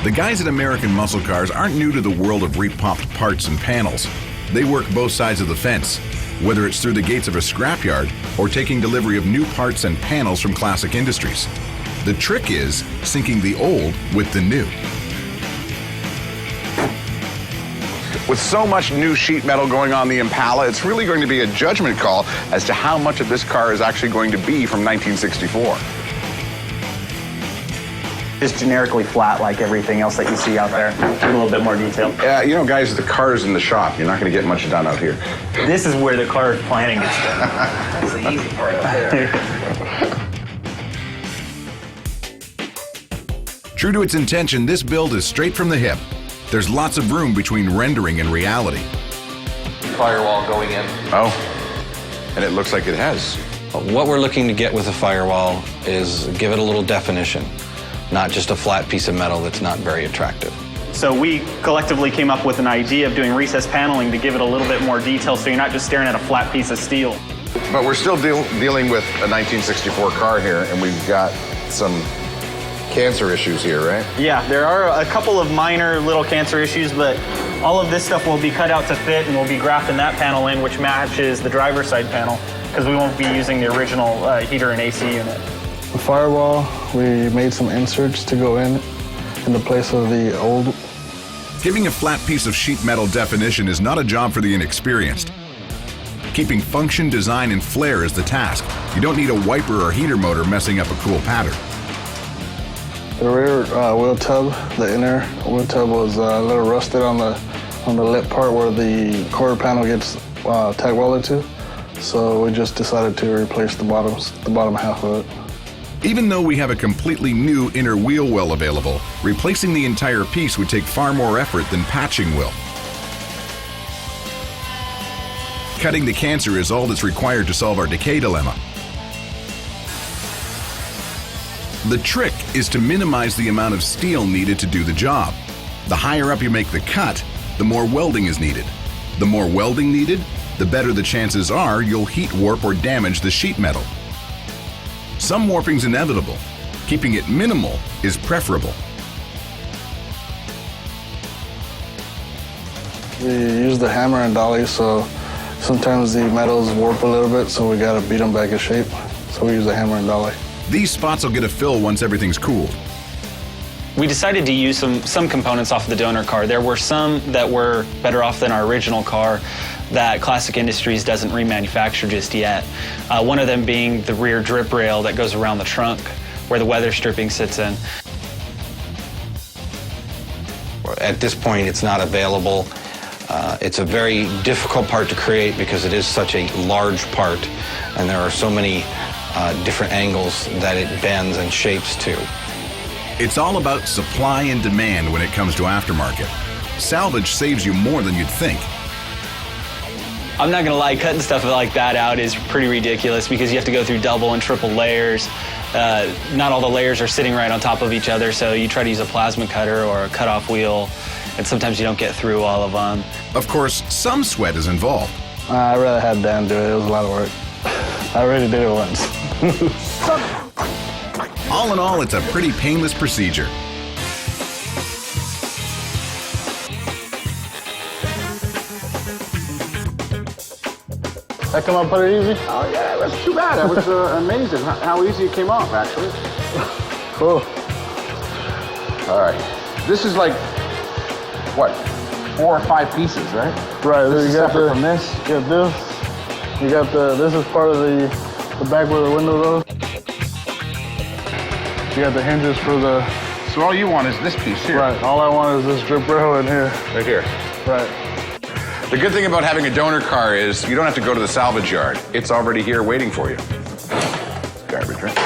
The guys at American Muscle Cars aren't new to the world of repopped parts and panels. They work both sides of the fence, whether it's through the gates of a scrapyard or taking delivery of new parts and panels from classic industries. The trick is syncing the old with the new. With so much new sheet metal going on the Impala, it's really going to be a judgment call as to how much of this car is actually going to be from 1964. Just generically flat like everything else that you see out there, with a little bit more detail. Yeah, you know, guys, the car's in the shop. You're not going to get much done out here. This is where the car planning gets done. That's the easy part up there. True to its intention, this build is straight from the hip. There's lots of room between rendering and reality. Firewall going in. Oh, and it looks like it has. What we're looking to get with the firewall is give it a little definition, not just a flat piece of metal that's not very attractive. So we collectively came up with an idea of doing recessed paneling to give it a little bit more detail so you're not just staring at a flat piece of steel. But we're still dealing with a 1964 car here, and we've got some cancer issues here, right? Yeah, there are a couple of minor little cancer issues, but all of this stuff will be cut out to fit, and we'll be grafting that panel in, which matches the driver's side panel, because we won't be using the original heater and AC unit. The firewall, we made some inserts to go in the place of the old. Giving a flat piece of sheet metal definition is not a job for the inexperienced. Keeping function, design, and flair is the task. You don't need a wiper or heater motor messing up a cool pattern. The rear wheel tub, the inner wheel tub was a little rusted on the lip part where the quarter panel gets tack welded to. So we just decided to replace the bottom half of it. Even though we have a completely new inner wheel well available, replacing the entire piece would take far more effort than patching will. Cutting the cancer is all that's required to solve our decay dilemma. The trick is to minimize the amount of steel needed to do the job. The higher up you make the cut, the more welding is needed. The more welding needed, the better the chances are you'll heat warp or damage the sheet metal. Some warping's inevitable. Keeping it minimal is preferable. We use the hammer and dolly, so sometimes the metals warp a little bit, so we gotta beat them back in shape. So we use the hammer and dolly. These spots will get a fill once everything's cooled. We decided to use some components off of the donor car. There were some that were better off than our original car that Classic Industries doesn't remanufacture just yet. One of them being the rear drip rail that goes around the trunk where the weather stripping sits in. At this point, it's not available. It's a very difficult part to create because it is such a large part, and there are so many different angles that it bends and shapes to. It's all about supply and demand when it comes to aftermarket. Salvage saves you more than you'd think. I'm not gonna lie, cutting stuff like that out is pretty ridiculous because you have to go through double and triple layers. Not all the layers are sitting right on top of each other, so you try to use a plasma cutter or a cutoff wheel, and sometimes you don't get through all of them. Of course, some sweat is involved. I'd rather have Dan do it. It was a lot of work. I already did it once. All in all, it's a pretty painless procedure. That come out pretty easy? Oh, yeah, that's too bad. That was amazing how easy it came off, actually. Cool. All right. This is like, what, 4 or 5 pieces, right? Right. This is separate from this? You got this. You got this is part of the back where the window goes. You got the hinges for the... So all you want is this piece here? Right. All I want is this drip rail in here. Right here. Right. The good thing about having a donor car is you don't have to go to the salvage yard. It's already here waiting for you. Garbage, right?